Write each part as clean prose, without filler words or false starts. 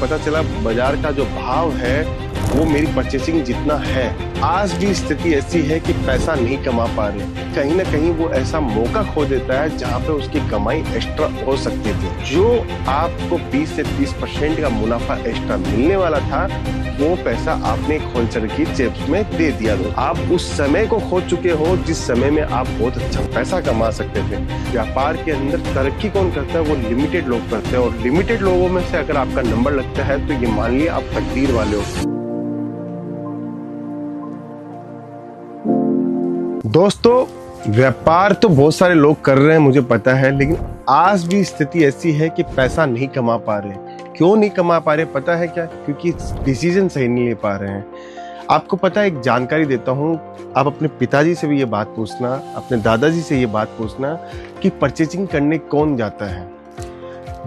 पता चला बाजार का जो भाव है वो मेरी परचेसिंग जितना है। आज भी स्थिति ऐसी है कि पैसा नहीं कमा पा रहे, कहीं ना कहीं वो ऐसा मौका खो देता है जहाँ पे उसकी कमाई एक्स्ट्रा हो सकती थी। जो आपको 20 से 30% का मुनाफा एक्स्ट्रा मिलने वाला था वो पैसा आपने एक होलसेलर की जेब में दे दिया। आप उस समय को खो चुके हो जिस समय में आप बहुत अच्छा पैसा कमा सकते थे। व्यापार के अंदर तरक्की कौन करता है? वो लिमिटेड लोग करते हैं, और लिमिटेड लोगों में से अगर आपका नंबर लगता है तो ये मान लिया आप तकदीर वाले हो। दोस्तों, व्यापार तो बहुत सारे लोग कर रहे हैं मुझे पता है, लेकिन आज भी स्थिति ऐसी है कि पैसा नहीं कमा पा रहे। क्यों नहीं कमा पा रहे पता है क्या? क्योंकि डिसीजन सही नहीं ले पा रहे हैं। आपको पता है, एक जानकारी देता हूँ, आप अपने पिताजी से भी ये बात पूछना, अपने दादाजी से ये बात पूछना कि परचेजिंग करने कौन जाता है।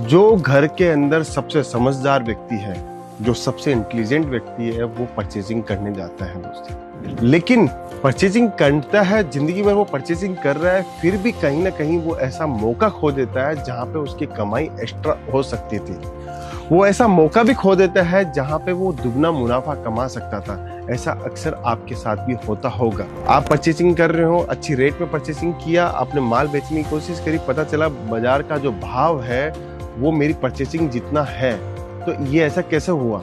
जो घर के अंदर सबसे समझदार व्यक्ति है, जो सबसे इंटेलिजेंट व्यक्ति है, वो परचेजिंग करने जाता है दोस्तों। लेकिन परचेजिंग करता है, जिंदगी में वो परचेजिंग कर रहा है, फिर भी कहीं ना कहीं वो ऐसा मौका खो देता है जहाँ पे उसकी कमाई एक्स्ट्रा हो सकती थी। वो ऐसा मौका भी खो देता है जहाँ पे वो दुगना मुनाफा कमा सकता था। ऐसा अक्सर आपके साथ भी होता होगा। आप परचेसिंग कर रहे हो, अच्छी रेट में परचेसिंग किया, आपने माल बेचने की कोशिश करी, पता चला बाजार का जो भाव है वो मेरी परचेसिंग जितना है। तो ये ऐसा कैसे हुआ?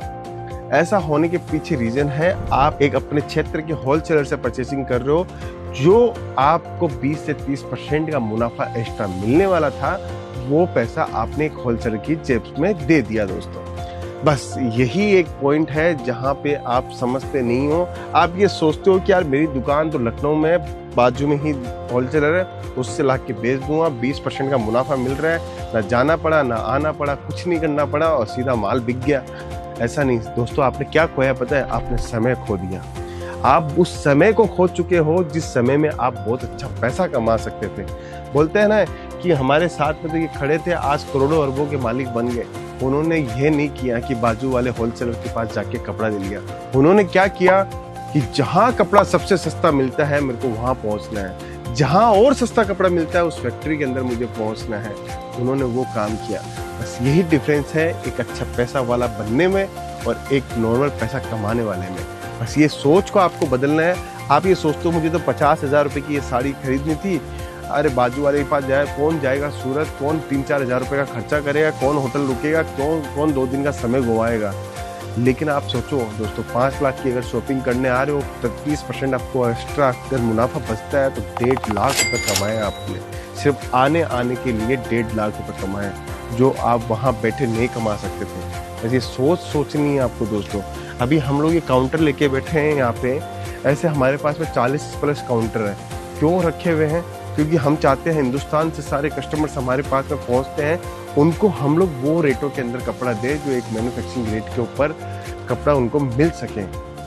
ऐसा होने के पीछे रीजन है, आप एक अपने क्षेत्र के होलसेलर से परचेसिंग कर रहे हो। जो आपको 20 से 30% का मुनाफा एक्स्ट्रा मिलने वाला था वो पैसा आपने एक होलसेलर की जेब में दे दिया दोस्तों। बस यही एक पॉइंट है जहां पे आप समझते नहीं हो। आप ये सोचते हो कि यार मेरी दुकान तो लखनऊ में, बाजू में ही होलसेलर है, उससे ला के बेच दूंगा, 20% का मुनाफा मिल रहा है, ना जाना पड़ा ना आना पड़ा, कुछ नहीं करना पड़ा और सीधा माल बिक गया। ऐसा नहीं दोस्तों, आपने क्या खोया पता है? आपने समय खो दिया। आप उस समय को खो चुके हो जिस समय में आप बहुत अच्छा पैसा कमा सकते थे। बोलते हैं ना कि हमारे साथ में तो ये खड़े थे, आज करोड़ों अरबों के मालिक बन गए। उन्होंने ये नहीं किया कि बाजू वाले होलसेलर के पास जाके कपड़ा ले लिया। उन्होंने क्या किया कि जहां कपड़ा सबसे सस्ता मिलता है मेरे को वहां पहुंचना है, जहां और सस्ता कपड़ा मिलता है उस फैक्ट्री के अंदर मुझे पहुंचना है। उन्होंने वो काम किया। बस यही डिफरेंस है एक अच्छा पैसा वाला बनने में और एक नॉर्मल पैसा कमाने वाले में। बस ये सोच को आपको बदलना है। आप ये सोचते हो मुझे तो 50,000 रुपए की ये साड़ी खरीदनी थी, अरे बाजू वाले के पास जाए, कौन जाएगा सूरत, कौन 3-4 हज़ार रुपए का खर्चा करेगा, कौन होटल रुकेगा, कौन 2 दिन का समय गंवाएगा। लेकिन आप सोचो दोस्तों, 5 लाख की अगर शॉपिंग करने आ रहे हो तो 30% आपको एक्स्ट्रा अगर मुनाफा बचता है तो 1.5 लाख रुपए कमाए आपने। सिर्फ आने के लिए 1.5 लाख रुपए कमाए, जो आप वहाँ बैठे नहीं कमा सकते थे। ऐसी सोचनी है आपको दोस्तों। अभी हम लोग ये काउंटर लेके बैठे हैं यहाँ पे, ऐसे हमारे पास में 40+ काउंटर है। क्यों रखे हुए हैं? क्योंकि हम चाहते हैं हिंदुस्तान से सारे कस्टमर्स हमारे पास में पहुंचते हैं, उनको हम लोग वो रेटों के अंदर कपड़ा दे जो एक मैन्युफैक्चरिंग रेट के ऊपर कपड़ा उनको मिल सके,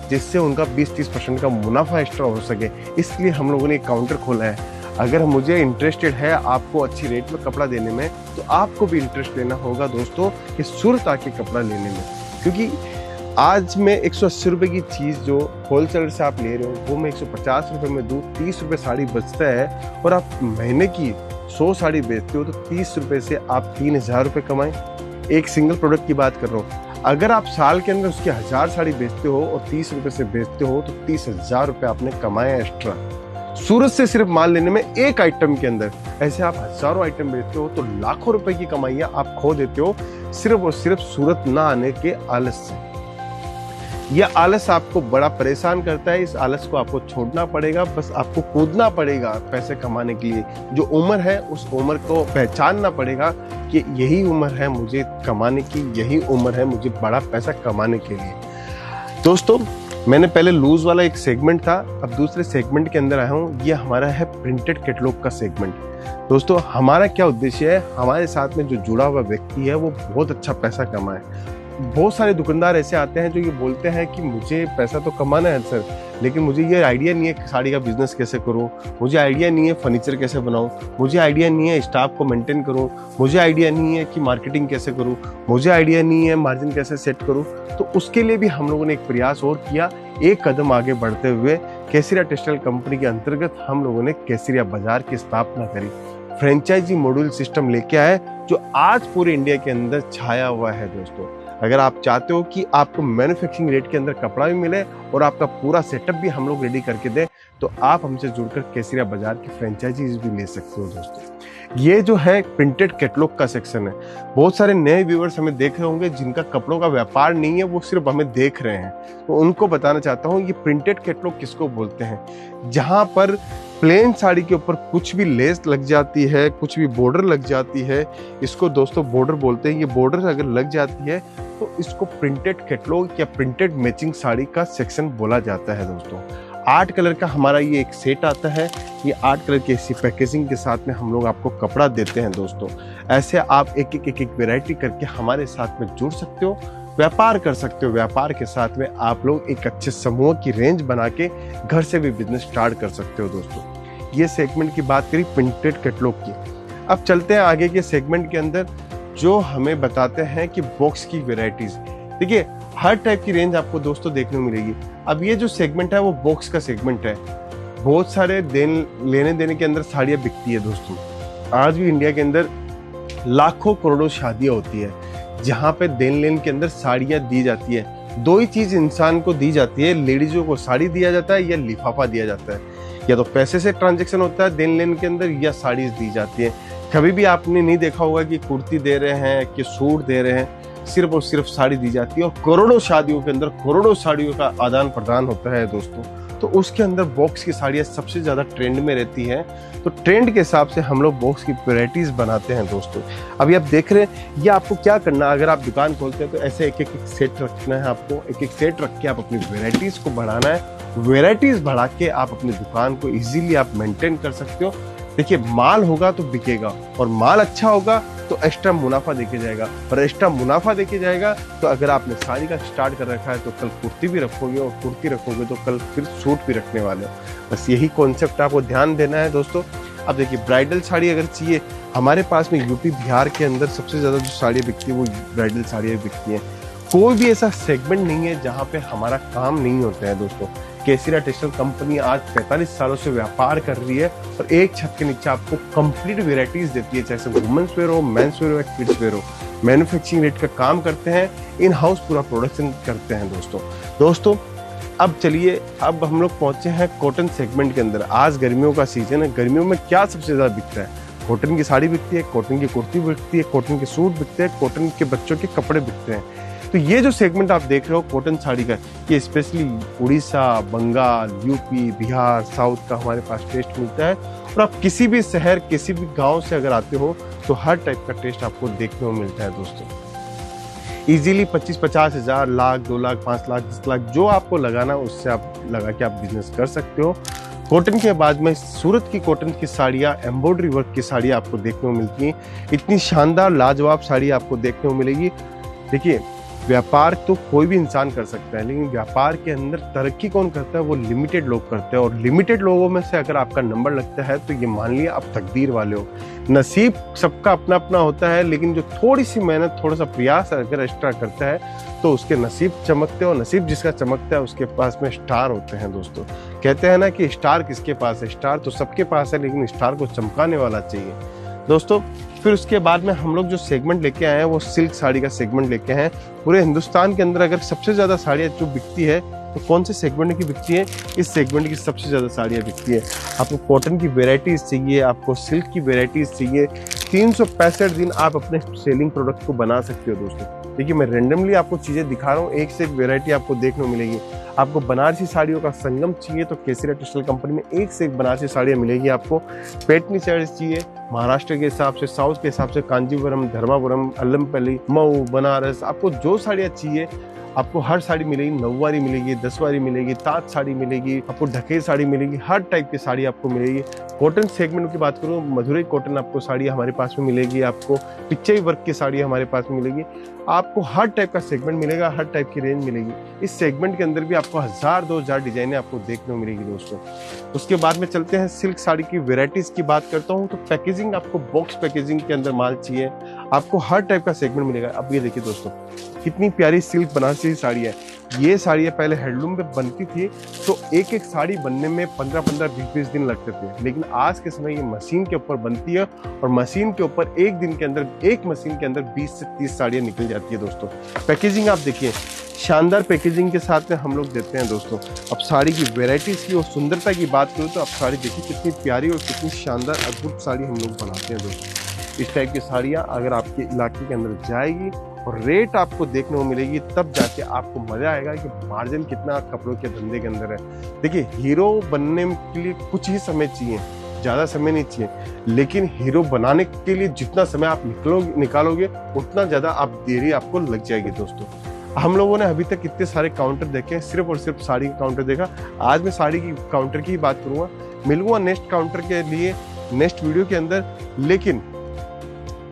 जिससे उनका 20-30% का मुनाफा एक्स्ट्रा हो सके। इसलिए हम लोगों ने एक काउंटर खोला है। अगर मुझे इंटरेस्टेड है आपको अच्छी रेट में कपड़ा देने में, तो आपको भी इंटरेस्ट लेना होगा दोस्तों कि सूरत आके कपड़ा लेने में। क्योंकि आज मैं 180 रुपए की चीज़ जो होलसेलर से आप ले रहे हो वो मैं 150 रुपए में दूँ, 30 रुपए साड़ी बचता है, और आप महीने की 100 साड़ी बेचते हो तो 30 रुपए से आप 3,000 रुपए कमाएं। एक सिंगल प्रोडक्ट की बात कर रहा हूँ। अगर आप साल के अंदर उसके 1000 साड़ी बेचते हो और 30 रुपए से बेचते हो तो 30,000 रुपए आपने कमाया एक्स्ट्रा सूरत से, सिर्फ माल लेने में एक आइटम के अंदर। ऐसे आप हजारों आइटम बेचते हो तो लाखों रुपए की कमाइयाँ आप खो देते हो सिर्फ और सिर्फ सूरत ना आने के आलस से। यह आलस आपको बड़ा परेशान करता है। इस आलस को आपको छोड़ना पड़ेगा। बस आपको कूदना पड़ेगा पैसे कमाने के लिए। जो उम्र है उस उम्र को पहचानना पड़ेगा कि यही उम्र है मुझे कमाने की, यही उम्र है मुझे बड़ा पैसा कमाने के लिए। दोस्तों, मैंने पहले लूज वाला एक सेगमेंट था, अब दूसरे सेगमेंट के अंदर आया हूँ। ये हमारा है प्रिंटेड कैटलॉग का सेगमेंट। दोस्तों, हमारा क्या उद्देश्य है? हमारे साथ में जो जुड़ा हुआ व्यक्ति है वो बहुत अच्छा पैसा कमाए। बहुत सारे दुकानदार ऐसे आते हैं जो ये बोलते हैं कि मुझे पैसा तो कमाना है सर, लेकिन मुझे ये आइडिया नहीं है कि साड़ी का बिजनेस कैसे करूं, मुझे आइडिया नहीं है फर्नीचर कैसे बनाऊं, मुझे आइडिया नहीं है स्टाफ को मेंटेन करूं, मुझे आइडिया नहीं है कि मार्केटिंग कैसे करूं, मुझे आइडिया नहीं है मार्जिन कैसे सेट करूं। तो उसके लिए भी हम लोगों ने एक प्रयास और किया। एक कदम आगे बढ़ते हुए केसरिया टेक्सटाइल कंपनी के अंतर्गत हम लोगों ने केसरिया बाजार की स्थापना करी। फ्रेंचाइजी मॉड्यूल सिस्टम लेके आए जो आज पूरे इंडिया के अंदर छाया हुआ है दोस्तों। अगर आप चाहते हो कि आपको मैन्युफैक्चरिंग रेट के अंदर कपड़ा भी मिले और आपका पूरा सेटअप भी हम लोग रेडी करके दें, तो आप हमसे जुड़कर केसरिया बाजार की फ्रेंचाइजीज भी ले सकते हो दोस्तों। ये जो है प्रिंटेड कैटलॉग का सेक्शन है। बहुत सारे नए व्यूअर्स हमें देख रहे होंगे जिनका कपड़ों का व्यापार नहीं है, वो सिर्फ हमें देख रहे हैं, तो उनको बताना चाहता हूँ ये प्रिंटेड कैटलॉग किसको बोलते हैं। जहाँ पर प्लेन साड़ी के ऊपर कुछ भी लेस लग जाती है, कुछ भी बॉर्डर लग जाती है, इसको दोस्तों बॉर्डर बोलते हैं। ये बॉर्डर अगर लग जाती है तो इसको प्रिंटेड कैटलॉग या प्रिंटेड मैचिंग साड़ी का सेक्शन बोला जाता है दोस्तों। 8 कलर का हमारा ये एक सेट आता है। ये 8 कलर की ऐसी पैकेजिंग के साथ में हम लोग आपको कपड़ा देते हैं दोस्तों। ऐसे आप एक वैरायटी करके हमारे साथ में जुड़ सकते हो, व्यापार कर सकते हो। व्यापार के साथ में आप लोग एक अच्छे समूह की रेंज बना के घर से भी बिजनेस स्टार्ट कर सकते हो दोस्तों। ये सेगमेंट की बात करी प्रिंटेड कैटलॉग की। अब चलते हैं आगे के सेगमेंट के अंदर जो हमें बताते हैं कि बॉक्स की वेराइटीज। देखिए हर टाइप की रेंज आपको दोस्तों देखने को मिलेगी। अब ये जो सेगमेंट है वो बॉक्स का सेगमेंट है। बहुत सारे लेने देने के अंदर साड़ियाँ बिकती है दोस्तों। आज भी इंडिया के अंदर लाखों करोड़ों शादियाँ होती है जहाँ पे देन लेन के अंदर साड़ियाँ दी जाती है। दो ही चीज इंसान को दी जाती है, लेडीजों को साड़ी दिया जाता है या लिफाफा दिया जाता है। या तो पैसे से ट्रांजेक्शन होता है देन लेन के अंदर, या साड़ीज दी जाती है। कभी भी आपने नहीं देखा होगा कि कुर्ती दे रहे हैं कि सूट दे रहे हैं, सिर्फ और सिर्फ साड़ी दी जाती है। और करोड़ों शादियों के अंदर करोड़ों साड़ियों का आदान प्रदान होता है दोस्तों। तो उसके अंदर बॉक्स की साड़ियाँ सबसे ज्यादा ट्रेंड में रहती हैं। तो ट्रेंड के हिसाब से हम लोग बॉक्स की वैरायटीज बनाते हैं दोस्तों। अभी आप देख रहे हैं ये आपको क्या करना है, अगर आप दुकान खोलते हैं तो ऐसे एक सेट रखना है आपको। एक सेट रख के आप अपनी वैरायटीज को बढ़ाना है। वैरायटीज बढ़ा के आप अपनी दुकान को इजीली आप मेंटेन कर सकते हो। देखिए माल होगा तो बिकेगा, और माल अच्छा होगा तो एक्स्ट्रा मुनाफा देके जाएगा। और एक्स्ट्रा मुनाफा देके जाएगा तो अगर आपने साड़ी का स्टार्ट कर रखा है तो कल कुर्ती भी रखोगे, और कुर्ती रखोगे तो कल फिर सूट भी रखने वाले हो। बस यही कॉन्सेप्ट आपको ध्यान देना है दोस्तों। अब देखिए ब्राइडल साड़ी अगर चाहिए, हमारे पास में यूपी बिहार के अंदर सबसे ज्यादा जो साड़ियाँ बिकती है वो ब्राइडल साड़ियाँ बिकती हैं। कोई भी ऐसा सेगमेंट नहीं है जहाँ पे हमारा काम नहीं होता है दोस्तों। केसरिया टेक्सटाइल कंपनी आज 45 सालों से व्यापार कर रही है और एक छत के नीचे आपको कंप्लीट वेराइटीज देती है, चाहे वुमेन्स वेयर हो, मेंस वेयर हो या किड्स वेयर हो। मैन्युफैक्चरिंग रेट का काम करते हैं, इन हाउस पूरा प्रोडक्शन करते हैं दोस्तों। अब चलिए, अब हम लोग पहुंचे हैं कॉटन सेगमेंट के अंदर। आज गर्मियों का सीजन है। गर्मियों में क्या सबसे ज्यादा बिकता है? कॉटन की साड़ी बिकती है, कॉटन की कुर्ती बिकती है, कॉटन के सूट बिकते हैं, कॉटन के बच्चों के कपड़े बिकते हैं। तो ये जो सेगमेंट आप देख रहे हो कॉटन साड़ी का, ये specially Orissa, Bengal, UP, Bihar, south का हमारे पास टेस्ट मिलता है। और आप किसी भी शहर, किसी भी गांव से अगर आते हो तो हर टाइप का टेस्ट आपको देखने को मिलता है दोस्तों। इजीली 25-50 हज़ार, लाख, 2 लाख, 5 लाख, 10 लाख जो आपको लगाना है उससे आप लगा के आप बिजनेस कर सकते हो। कॉटन के बाद में सूरत की कॉटन की साड़ियाँ, एम्ब्रॉयडरी वर्क की साड़ियाँ आपको देखने को मिलती हैं। इतनी शानदार लाजवाब साड़ी आपको देखने को मिलेगी। देखिए व्यापार तो कोई भी इंसान कर सकता है, लेकिन व्यापार के अंदर तरक्की कौन करता है? वो लिमिटेड लोग करते हैं। और लिमिटेड लोगों में से अगर आपका नंबर लगता है तो ये मान लिया आप तकदीर वाले हो। नसीब सबका अपना अपना होता है, लेकिन जो थोड़ी सी मेहनत, थोड़ा सा प्रयास अगर एक्स्ट्रा करता है तो उसके नसीब चमकते हैं। और नसीब जिसका चमकता है उसके पास में स्टार होते हैं दोस्तों। कहते हैं ना कि स्टार किसके पास है? स्टार तो सबके पास है, लेकिन स्टार को चमकाने वाला चाहिए दोस्तों। फिर उसके बाद में हम लोग जो सेगमेंट लेके आए हैं वो सिल्क साड़ी का सेगमेंट लेके आए हैं। पूरे हिंदुस्तान के अंदर अगर सबसे ज्यादा साड़ियाँ जो बिकती है तो कौन से सेगमेंट की बिकती है? इस सेगमेंट की सबसे ज्यादा साड़ियाँ बिकती है। आपको कॉटन की वेराइटीज चाहिए, आपको सिल्क की वेराइटीज चाहिए। 365 दिन आप अपने सेलिंग प्रोडक्ट को बना सकते हो दोस्तों। देखिए मैं रेंडमली आपको चीजें दिखा रहा हूँ, एक से एक वेरायटी आपको देखने को मिलेगी। आपको बनारसी साड़ियों का संगम चाहिए तो केसरिया टेक्सटाइल कंपनी में एक से एक बनारसी साड़ियाँ मिलेगी। आपको पैठनी साड़ीज चाहिए महाराष्ट्र के हिसाब से, साउथ के हिसाब से कांजीवरम, धर्मापुरम, अल्लमपल्ली, मऊ, बनारस, आपको जो साड़ियाँ चाहिए आपको हर साड़ी मिलेगी। 9 वारी मिलेगी, 10 वारी मिलेगी, ताज साड़ी मिलेगी, आपको ढकेल साड़ी मिलेगी, हर टाइप की साड़ी आपको मिलेगी। कॉटन सेगमेंट की बात करूँ, मधुरई कॉटन आपको साड़ी हमारे पास में मिलेगी। आपको पिच्चई वर्क की साड़ी हमारे पास में मिलेगी। आपको हर टाइप का सेगमेंट मिलेगा, हर टाइप की रेंज मिलेगी। इस सेगमेंट के अंदर भी आपको 1000-2000 डिजाइनें आपको देखने को मिलेगी दोस्तों। उसके बाद में चलते हैं सिल्क साड़ी की वेराइटीज की बात करता हूँ तो पैकेजिंग, आपको बॉक्स पैकेजिंग के अंदर माल चाहिए, आपको हर टाइप का सेगमेंट मिलेगा। अब ये देखिए दोस्तों कितनी प्यारी सिल्क बनारसी साड़ी है। ये साड़ियाँ पहले हैंडलूम पे बनती थी, तो एक एक साड़ी बनने में 15-15, 20-20 दिन लगते थे, लेकिन आज के समय ये मशीन के ऊपर बनती है और मशीन के ऊपर एक दिन के अंदर, एक मशीन के अंदर 20 से 30 साड़ियाँ निकल जाती है दोस्तों। पैकेजिंग आप देखिए, शानदार पैकेजिंग के साथ में हम लोग देते हैं दोस्तों। अब साड़ी की वेराइटीज की और सुंदरता की बात करूँ तो आप साड़ी देखिए कितनी प्यारी और कितनी शानदार अद्भुत साड़ी हम लोग बनाते हैं दोस्तों। इस टाइप की साड़ियाँ अगर आपके इलाके के अंदर जाएगी और रेट आपको देखने को मिलेगी, तब जाके आपको मजा आएगा कि मार्जिन कितना कपड़ों के धंधे के अंदर है। देखिए, हीरो बनने के लिए कुछ ही समय चाहिए, ज़्यादा समय नहीं चाहिए, लेकिन हीरो बनाने के लिए जितना समय आप निकालोगे उतना ज़्यादा आप देरी आपको लग जाएगी दोस्तों। हम लोगों ने अभी तक कितने सारे काउंटर देखे, सिर्फ और सिर्फ साड़ी का काउंटर देखा। आज मैं साड़ी की काउंटर की बात करूँगा, मिलूंगा नेक्स्ट काउंटर के लिए नेक्स्ट वीडियो के अंदर। लेकिन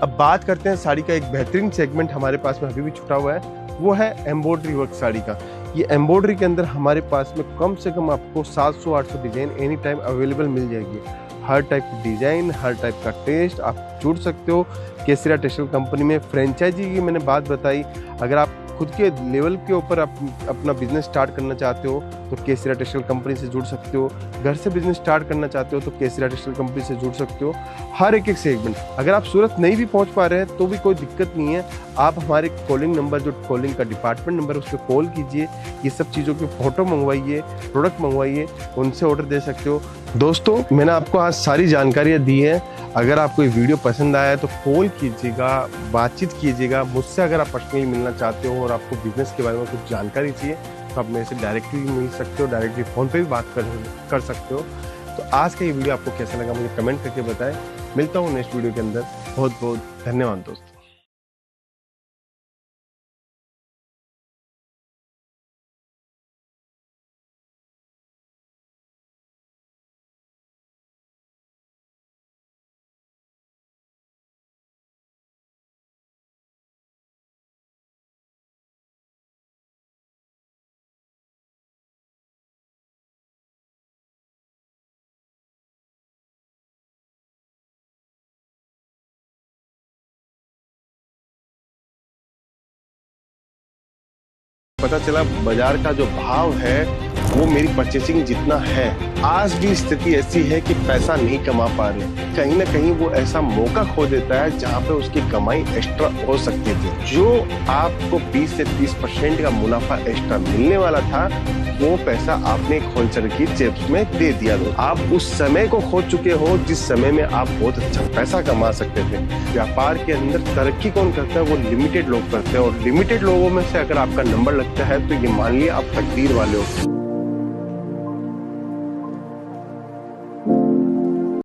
अब बात करते हैं साड़ी का एक बेहतरीन सेगमेंट हमारे पास में अभी भी छुटा हुआ है, वो है एम्ब्रॉयडरी वर्क साड़ी का। ये एम्ब्रॉयडरी के अंदर हमारे पास में कम से कम आपको 700-800 डिजाइन एनी टाइम अवेलेबल मिल जाएगी। हर टाइप की डिजाइन, हर टाइप का टेस्ट आप जुड़ सकते हो। केसरिया टेक्सटाइल कंपनी में फ्रेंचाइजी की मैंने बात बताई, अगर आप खुद के लेवल के ऊपर आप अपना बिजनेस स्टार्ट करना चाहते हो तो केसरिया टेक्सटाइल कंपनी से जुड़ सकते हो। घर से बिजनेस स्टार्ट करना चाहते हो तो केसरिया टेक्सटाइल कंपनी से जुड़ सकते हो। हर एक सेगमेंट, अगर आप सूरत नहीं भी पहुंच पा रहे हैं तो भी कोई दिक्कत नहीं है, आप हमारे कॉलिंग नंबर, जो कॉलिंग का डिपार्टमेंट नंबर, उस पर कॉल कीजिए। ये सब चीज़ों की फ़ोटो मंगवाइए, प्रोडक्ट मंगवाइए, उनसे ऑर्डर दे सकते हो। दोस्तों, मैंने आपको आज सारी जानकारियाँ दी हैं। अगर आपको ये वीडियो पसंद आया तो कॉल कीजिएगा, बातचीत कीजिएगा मुझसे। अगर आप पर्सनली मिलना चाहते हो और आपको बिजनेस के बारे में कुछ जानकारी चाहिए तो आप मेरे से डायरेक्टली मिल सकते हो, डायरेक्टली फ़ोन पे भी बात कर सकते हो। तो आज का ये वीडियो आपको कैसा लगा मुझे कमेंट करके बताएं। मिलता हूँ नेक्स्ट वीडियो के अंदर। बहुत बहुत धन्यवाद दोस्तों। पता चला बाजार का जो भाव है वो मेरी परचेसिंग जितना है। आज भी स्थिति ऐसी है कि पैसा नहीं कमा पा रहे, कहीं ना कहीं वो ऐसा मौका खो देता है जहाँ पे उसकी कमाई एक्स्ट्रा हो सकती थी। जो आपको 20 से 30% का मुनाफा एक्स्ट्रा मिलने वाला था, वो पैसा आपने एक होलसेलर की जेब में दे दिया। आप उस समय को खो चुके हो जिस समय में आप बहुत अच्छा पैसा कमा सकते थे। व्यापार के अंदर तरक्की कौन करता है? वो लिमिटेड लोग करते हैं, और लिमिटेड लोगों में से अगर आपका नंबर लगता है तो ये मान लिया आप तकदीर वाले हो।